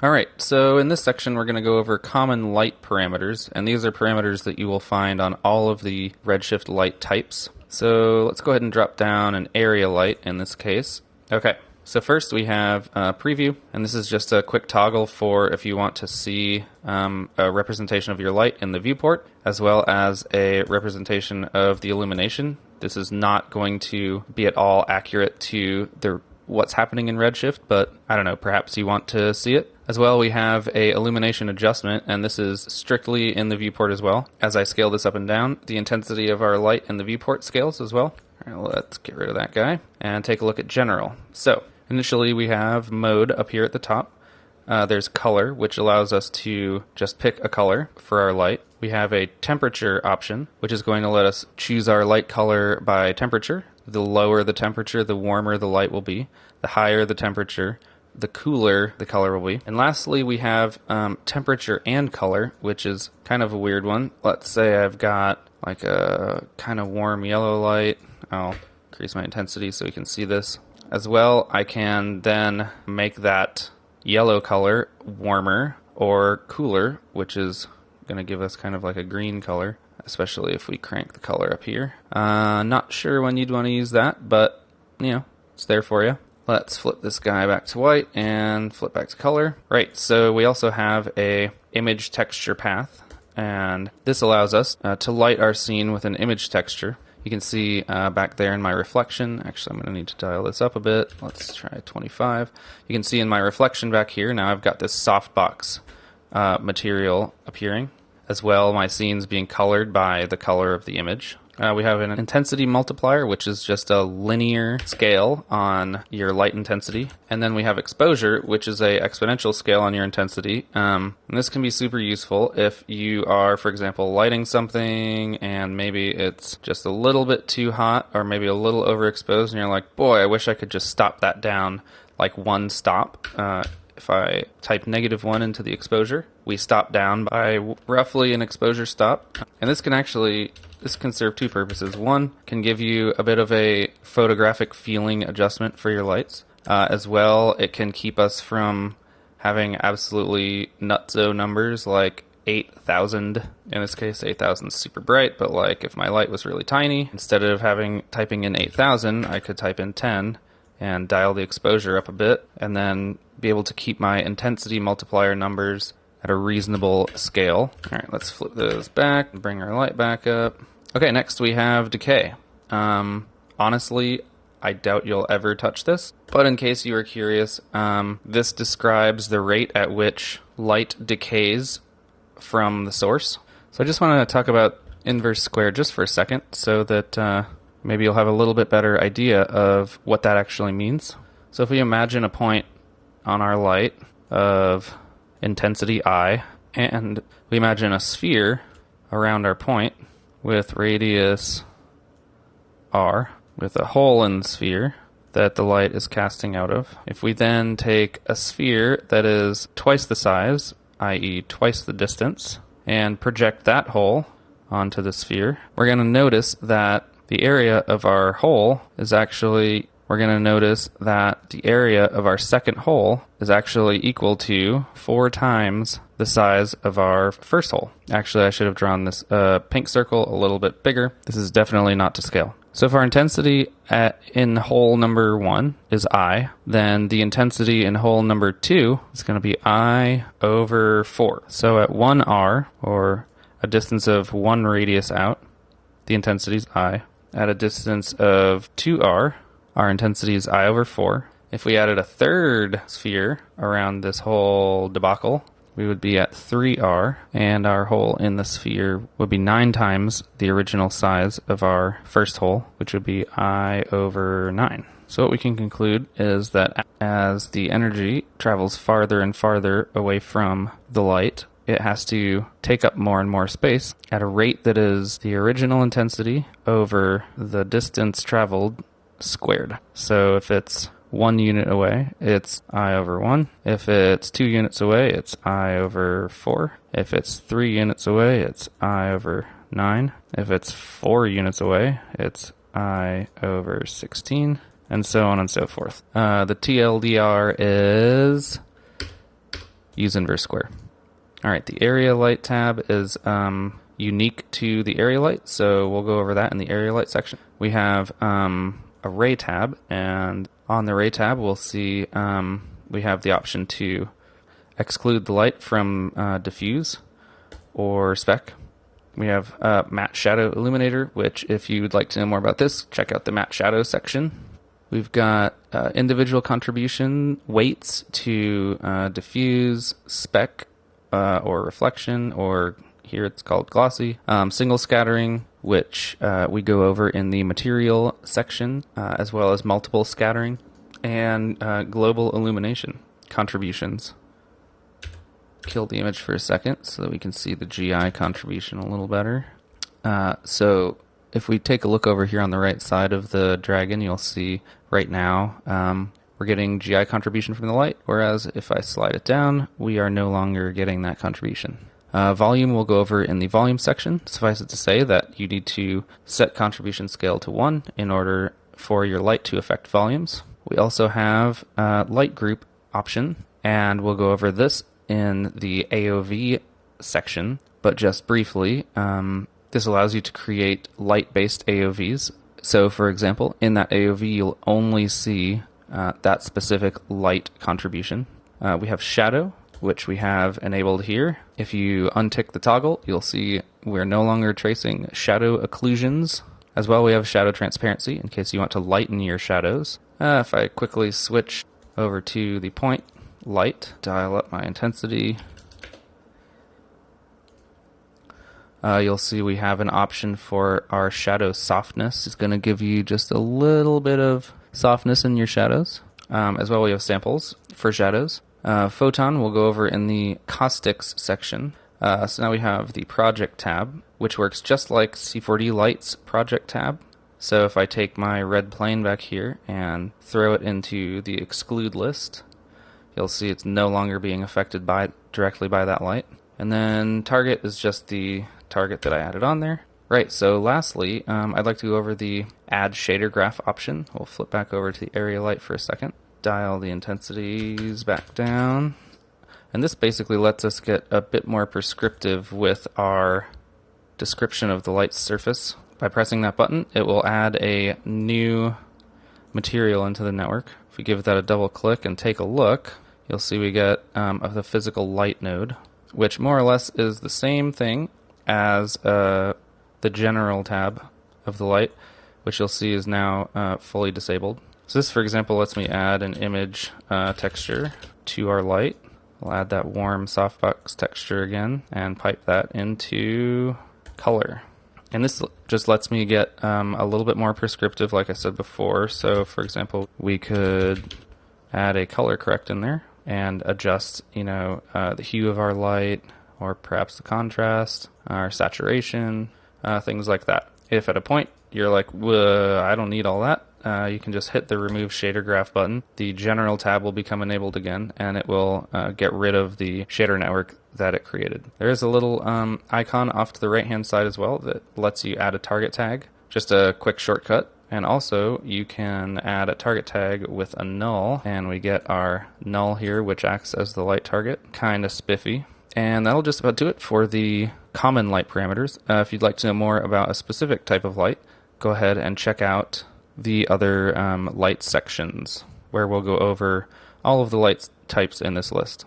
Alright, so in this section we're going to go over common light parameters, and these are parameters that you will find on all of the Redshift light types. So let's go ahead and drop down an area light in this case. Okay, so first we have preview, and this is just a quick toggle for if you want to see a representation of your light in the viewport, as well as a representation of the illumination. This is not going to be at all accurate to what's happening in Redshift, but I don't know, perhaps you want to see it. As well, we have a illumination adjustment, and this is strictly in the viewport as well. As I scale this up and down, the intensity of our light in the viewport scales as well. All right, let's get rid of that guy and take a look at general. So initially we have mode up here at the top. There's color, which allows us to just pick a color for our light. We have a temperature option, which is going to let us choose our light color by temperature. The lower the temperature, the warmer the light will be. The higher the temperature, the cooler the color will be. And lastly, we have temperature and color, which is kind of a weird one. Let's say I've got like a kind of warm yellow light. I'll increase my intensity so you can see this. As well, I can then make that yellow color warmer or cooler, which is going to give us kind of like a green color, especially if we crank the color up here. Not sure when you'd want to use that, but you know, it's there for you. Let's flip this guy back to white and flip back to color. Right, so we also have a image texture path, and this allows us to light our scene with an image texture. You can see back there in my reflection, actually I'm going to need to dial this up a bit. Let's try 25. You can see in my reflection back here, now I've got this softbox material appearing. As well, my scene's being colored by the color of the image. We have an intensity multiplier, which is just a linear scale on your light intensity. And then we have exposure, which is a exponential scale on your intensity. And this can be super useful if you are, for example, lighting something and maybe it's just a little bit too hot or maybe a little overexposed and you're like, boy, I wish I could just stop that down like one stop. If I type -1 into the exposure, we stop down by roughly an exposure stop. And this can serve two purposes. One, can give you a bit of a photographic feeling adjustment for your lights. As well, it can keep us from having absolutely nutso numbers like 8,000. In this case, 8,000 is super bright, but like if my light was really tiny, instead of typing in 8,000, I could type in 10 and dial the exposure up a bit, and then be able to keep my intensity multiplier numbers at a reasonable scale. All right, let's flip those back and bring our light back up. Okay, next we have decay. Honestly, I doubt you'll ever touch this, but in case you were curious, this describes the rate at which light decays from the source. So I just want to talk about inverse square just for a second so that maybe you'll have a little bit better idea of what that actually means. So if we imagine a point on our light of intensity I, and we imagine a sphere around our point with radius r, with a hole in the sphere that the light is casting out of. If we then take a sphere that is twice the size, i.e. twice the distance, and project that hole onto the sphere, we're going to notice that the area of our hole is actually, we're going to notice that the area of our second hole is actually equal to 4 times the size of our first hole. Actually, I should have drawn this pink circle a little bit bigger. This is definitely not to scale. So if our intensity in hole number 1 is I, then the intensity in hole number 2 is going to be I over 4. So at 1r, or a distance of 1 radius out, the intensity is I. At a distance of 2r, our intensity is I over 4. If we added a third sphere around this whole debacle, we would be at 3r, and our hole in the sphere would be 9 times the original size of our first hole, which would be I over 9. So what we can conclude is that as the energy travels farther and farther away from the light, it has to take up more and more space at a rate that is the original intensity over the distance traveled squared. So if it's 1 unit away, it's I over 1. If it's 2 units away, it's I over 4. If it's 3 units away, it's I over 9. If it's 4 units away, it's I over 16, and so on and so forth. The TLDR is use inverse square. All right, the area light tab is unique to the area light, so we'll go over that in the area light section. We have a ray tab, and on the ray tab we'll see we have the option to exclude the light from diffuse or spec. We have matte shadow illuminator, which if you'd like to know more about this, check out the matte shadow section. We've got individual contribution weights to diffuse, spec, or reflection, or here it's called glossy. Single scattering, which we go over in the material section, as well as multiple scattering, and global illumination contributions. Kill the image for a second so that we can see the GI contribution a little better. So if we take a look over here on the right side of the dragon, you'll see right now we're getting GI contribution from the light, whereas if I slide it down, we are no longer getting that contribution. Volume we'll go over in the volume section. Suffice it to say that you need to set contribution scale to 1 in order for your light to affect volumes. We also have light group option, and we'll go over this in the AOV section, but just briefly, this allows you to create light-based AOVs. So for example, in that AOV you'll only see that specific light contribution. We have shadow, which we have enabled here. If you untick the toggle, you'll see we're no longer tracing shadow occlusions. As well, we have shadow transparency in case you want to lighten your shadows. If I quickly switch over to the point light, dial up my intensity, you'll see we have an option for our shadow softness. It's going to give you just a little bit of softness in your shadows. As well, we have samples for shadows. Photon we'll go over in the caustics section. So now we have the project tab, which works just like C4D Light's project tab. So if I take my red plane back here and throw it into the exclude list, you'll see it's no longer being affected directly by that light. And then target is just the target that I added on there. Right, so lastly, I'd like to go over the add shader graph option. We'll flip back over to the area light for a second. Dial the intensities back down. And this basically lets us get a bit more prescriptive with our description of the light's surface. By pressing that button, it will add a new material into the network. If we give that a double click and take a look, you'll see we get the physical light node, which more or less is the same thing as the general tab of the light, which you'll see is now fully disabled. So this, for example, lets me add an image texture to our light. We'll add that warm softbox texture again and pipe that into color. And this just lets me get a little bit more prescriptive, like I said before. So, for example, we could add a color correct in there and adjust, the hue of our light, or perhaps the contrast, our saturation, things like that. If at a point you're like, I don't need all that, you can just hit the remove shader graph button. The general tab will become enabled again, and it will get rid of the shader network that it created. There is a little icon off to the right hand side as well that lets you add a target tag, just a quick shortcut. And also you can add a target tag with a null, and we get our null here, which acts as the light target. Kind of spiffy. And that'll just about do it for the common light parameters. If you'd like to know more about a specific type of light, go ahead and check out the other light sections, where we'll go over all of the light types in this list.